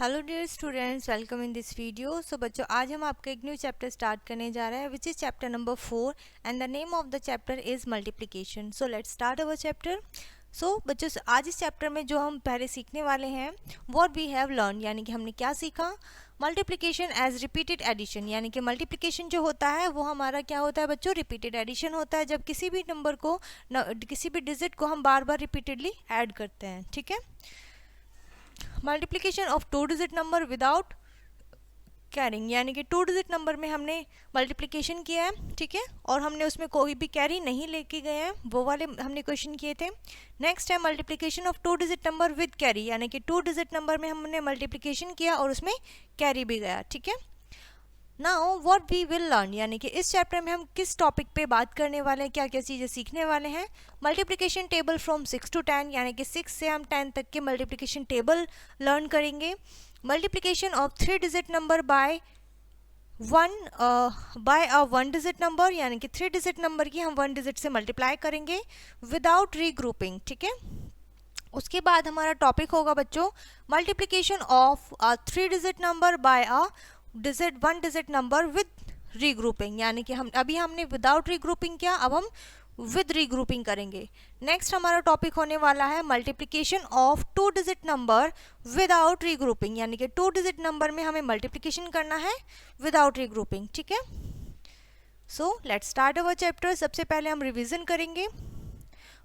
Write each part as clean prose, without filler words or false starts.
Hello dear students, welcome in this video. So बच्चों, आज हम आपका एक न्यू चैप्टर स्टार्ट करने जा रहे हैं which is chapter number 4 and the name of the chapter is multiplication. So let's start our chapter. So बच्चों, आज इस चैप्टर में जो हम पहले सीखने वाले हैं व्हाट वी हैव लर्न, यानी कि हमने क्या सीखा। मल्टीप्लिकेशन एज रिपीटेड एडिशन, यानी कि मल्टीप्लिकेशन जो होता है वो हमारा क्या होता है बच्चों, रिपीटेड एडिशन होता है। जब किसी भी नंबर को किसी भी डिजिट को हम बार बार रिपीटेडली ऐड करते हैं, ठीक है। Multiplication of two digit number without carrying, यानी कि टू डिजिट नंबर में हमने मल्टीप्लिकेशन किया है, ठीक है, और हमने उसमें कोई भी कैरी नहीं लेके गए हैं, वो वाले हमने क्वेश्चन किए थे। नेक्स्ट है multiplication of two digit number with carry, यानी कि टू डिजिट नंबर में हमने मल्टीप्लिकेशन किया और उसमें कैरी भी गया, ठीक है। Now what we will learn, यानी कि इस चैप्टर में हम किस टॉपिक पे बात करने वाले हैं, क्या क्या चीज़ें सीखने वाले हैं। मल्टीप्लिकेशन टेबल फ्रॉम 6 to 10, यानी कि 6 से हम 10 तक के मल्टीप्लिकेशन टेबल लर्न करेंगे। Multiplication of 3 digit number by one digit number, यानी कि 3 डिजिट नंबर की हम 1 डिजिट से मल्टीप्लाई करेंगे विदाउट रीग्रुपिंग, ठीक है। उसके बाद हमारा टॉपिक होगा बच्चों multiplication of 3 digit number by one digit number with regrouping, यानी कि हमने विदाउट रीग्रुपिंग किया, अब हम विद रीग्रुपिंग करेंगे। नेक्स्ट हमारा टॉपिक होने वाला है multiplication of two digit number without regrouping, यानी कि टू डिजिट नंबर में हमें मल्टीप्लिकेशन करना है विदाउट रीग्रुपिंग, ठीक है। सो लेट्स स्टार्ट अवर चैप्टर। सबसे पहले हम रिवीजन करेंगे।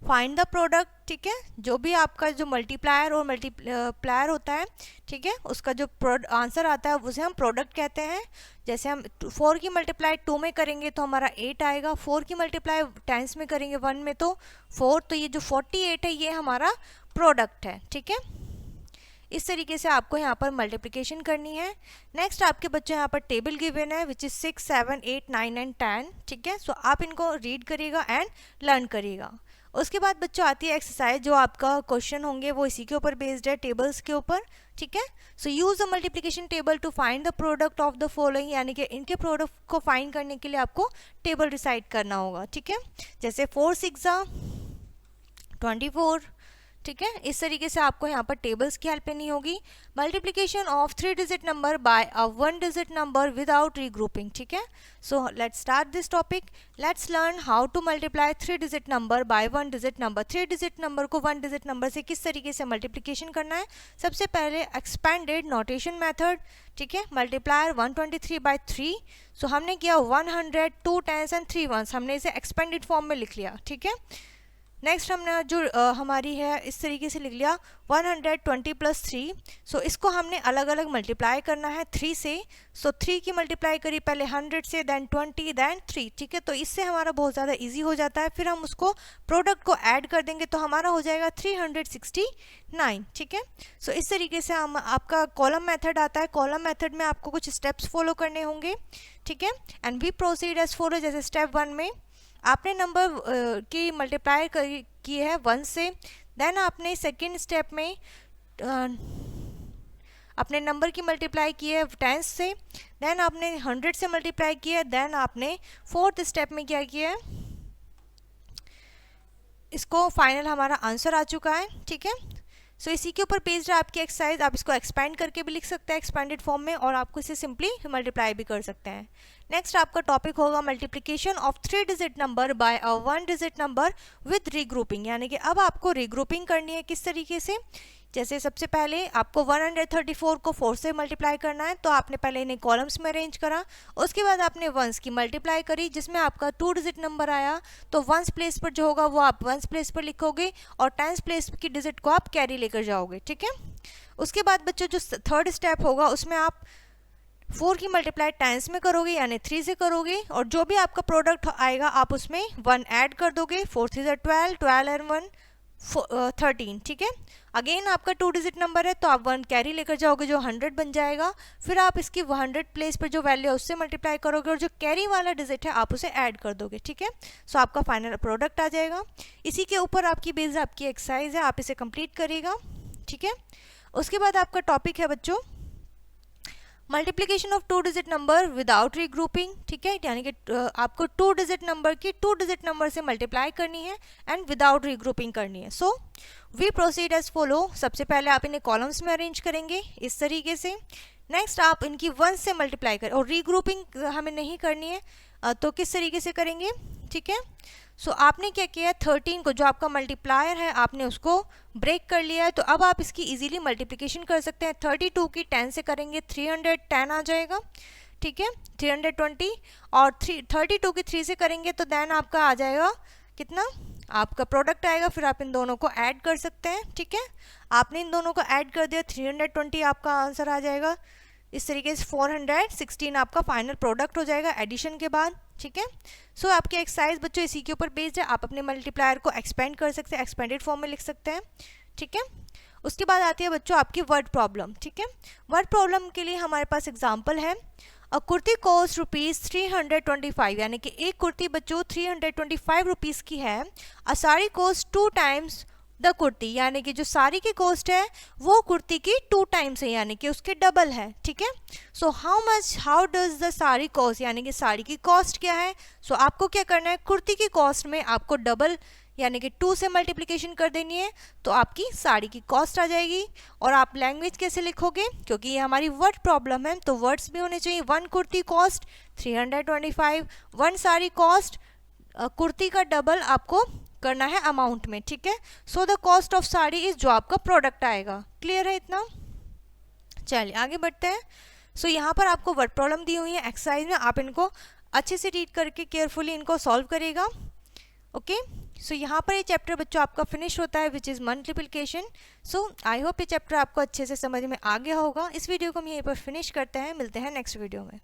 फाइंड द प्रोडक्ट, ठीक है, जो भी आपका जो मल्टीप्लायर और मल्टीप्लायर होता है, ठीक है, उसका जो आंसर आता है उसे हम प्रोडक्ट कहते हैं। जैसे हम 4 की मल्टीप्लाई 2 में करेंगे तो हमारा 8 आएगा, 4 की मल्टीप्लाई 10 में करेंगे 1 में तो 4, तो ये जो 48 है ये हमारा प्रोडक्ट है, ठीक है। इस तरीके से आपको यहाँ पर मल्टीप्लिकेशन करनी है। नेक्स्ट आपके बच्चों यहाँ पर टेबल गिवन है विच इज 6, 7, 8, 9 एंड 10, ठीक है। सो आप इनको रीड करिएगा एंड लर्न करिएगा। उसके बाद बच्चों आती है एक्सरसाइज, जो आपका क्वेश्चन होंगे वो इसी के ऊपर बेस्ड है, टेबल्स के ऊपर, ठीक है। So use the multiplication table to find the product of the following, यानी कि इनके प्रोडक्ट को फाइंड करने के लिए आपको टेबल डिसाइड करना होगा, ठीक है। जैसे 4 6 24, ठीक है। इस तरीके से आपको यहाँ पर टेबल्स की हेल्प लेनी होगी। Multiplication of 3 digit number by a 1 digit number without regrouping, ठीक है। सो let's start this topic. Let's learn how to multiply 3 digit number by 1 digit number. 3 digit number को 1 डिजिट नंबर से किस तरीके से मल्टीप्लिकेशन करना है। सबसे पहले एक्सपेंडेड नोटेशन मेथड, ठीक है। मल्टीप्लायर 123 बाय 3, सो हमने किया 100, 2 10s एंड 3 1s, हमने इसे एक्सपेंडेड फॉर्म में लिख लिया, ठीक है। नेक्स्ट हमने जो हमारी है इस तरीके से लिख लिया 120 + 3, सो इसको हमने अलग अलग मल्टीप्लाई करना है 3 से। सो 3 की मल्टीप्लाई करी पहले 100 से, देन 20, देन 3, ठीक है। तो इससे हमारा बहुत ज़्यादा इजी हो जाता है। फिर हम उसको प्रोडक्ट को ऐड कर देंगे तो हमारा हो जाएगा 369, ठीक है। सो इस तरीके से हम आपका कॉलम मेथड आता है। कॉलम मेथड में आपको कुछ स्टेप्स फॉलो करने होंगे, ठीक है। And we proceed as follow. जैसे स्टेप 1 में आपने नंबर की मल्टीप्लाई की है 1 से, देन आपने सेकेंड स्टेप में अपने नंबर की मल्टीप्लाई की है 10 से, देन आपने 100 से मल्टीप्लाई किया है, देन आपने फोर्थ स्टेप में क्या किया है, इसको फाइनल हमारा आंसर आ चुका है, ठीक है। सो इसी के ऊपर बेस्ड है आपकी एक्सरसाइज। आप इसको एक्सपेंड करके भी लिख सकते हैं एक्सपेंडेड फॉर्म में, और आपको इसे सिंपली मल्टीप्लाई भी कर सकते हैं। नेक्स्ट आपका टॉपिक होगा multiplication of 3 digit number by a 1 digit number with regrouping, यानी कि अब आपको रीग्रुपिंग करनी है। किस तरीके से, जैसे सबसे पहले आपको 134 को 4 से मल्टीप्लाई करना है, तो आपने पहले इन्हें कॉलम्स में अरेंज करा। उसके बाद आपने वंस की मल्टीप्लाई करी जिसमें आपका 2 डिजिट नंबर आया, तो वंस प्लेस पर जो होगा वो आप वंस प्लेस पर लिखोगे और टेंस प्लेस की डिजिट को आप कैरी लेकर जाओगे, ठीक है। उसके बाद बच्चों जो थर्ड स्टेप होगा उसमें आप 4 की मल्टीप्लाई 10s में करोगे, यानी 3 से करोगे, और जो भी आपका प्रोडक्ट आएगा आप उसमें 1 ऐड कर दोगे। 4 3 12, 12 एंड 1 13, ठीक है। अगेन आपका 2 डिजिट नंबर है तो आप 1 कैरी लेकर जाओगे जो 100 बन जाएगा। फिर आप इसकी 100 प्लेस पर जो वैल्यू है उससे मल्टीप्लाई करोगे और जो कैरी वाला डिजिट है आप उसे ऐड कर दोगे, ठीक है। सो आपका फाइनल प्रोडक्ट आ जाएगा। इसी के ऊपर आपकी बेस्ड आपकी एक्सरसाइज है, आप इसे कंप्लीट करिएगा, ठीक है। उसके बाद आपका टॉपिक है बच्चों multiplication of 2 digit number without regrouping, ठीक है, यानी कि आपको 2 डिजिट नंबर की 2 डिजिट नंबर से मल्टीप्लाई करनी है एंड विदाउट रीग्रुपिंग करनी है। So we proceed as follow. सबसे पहले आप इन्हें कॉलम्स में अरेंज करेंगे इस तरीके से। नेक्स्ट आप इनकी 1 से मल्टीप्लाई करें, और रीग्रुपिंग हमें नहीं करनी है तो किस तरीके से करेंगे, ठीक है। सो आपने क्या किया, 13 को जो आपका मल्टीप्लायर है आपने उसको ब्रेक कर लिया है, तो अब आप इसकी इजीली मल्टीप्लिकेशन कर सकते हैं। 32 की 10 से करेंगे 310 आ जाएगा, ठीक है, 320, और 32 की 3 से करेंगे तो देन आपका आ जाएगा कितना, आपका प्रोडक्ट आएगा, फिर आप इन दोनों को ऐड कर सकते हैं, ठीक है। आपने इन दोनों को ऐड कर दिया, 320 आपका आंसर आ जाएगा। इस तरीके से 416 आपका फाइनल प्रोडक्ट हो जाएगा एडिशन के बाद, ठीक है। सो आपकी एक्सरसाइज बच्चों इसी के ऊपर बेस्ड है। आप अपने मल्टीप्लायर को एक्सपेंड कर सकते हैं, एक्सपेंडेड फॉर्म में लिख सकते हैं, ठीक है। उसके बाद आती है बच्चों आपकी वर्ड प्रॉब्लम, ठीक है। वर्ड प्रॉब्लम के लिए हमारे पास एग्जांपल है, अ कुर्ती कॉस्ट ₹325, यानी कि एक कुर्ती बच्चों 325 रुपीज़ की है। A sari cost 2 times the kurti, यानी कि जो साड़ी की कॉस्ट है वो कुर्ती की 2 टाइम्स है, यानी कि उसके डबल है, ठीक है। So how does the sari cost, यानी कि साड़ी की कॉस्ट क्या है। सो आपको क्या करना है, कुर्ती की कॉस्ट में आपको डबल यानी कि 2 से मल्टीप्लिकेशन कर देनी है, तो आपकी साड़ी की कॉस्ट आ जाएगी। और आप लैंग्वेज कैसे लिखोगे, क्योंकि ये हमारी वर्ड प्रॉब्लम है तो वर्ड्स भी होने चाहिए। 1 कुर्ती कॉस्ट 325, 1 साड़ी कॉस्ट, कुर्ती का डबल आपको करना है अमाउंट में, ठीक है। So the cost of sari is जो आपका प्रोडक्ट आएगा। क्लियर है इतना, चलिए आगे बढ़ते हैं। सो यहाँ पर आपको वर्ड प्रॉब्लम दी हुई है एक्सरसाइज में, आप इनको अच्छे से रीड करके केयरफुली इनको सॉल्व करेगा, ओके। सो यहाँ पर ये चैप्टर बच्चों आपका फिनिश होता है which is multiplication. So I hope ये चैप्टर आपको अच्छे से समझ में आ गया होगा। इस वीडियो को हम यहीं पर फिनिश करते हैं, मिलते हैं नेक्स्ट वीडियो में।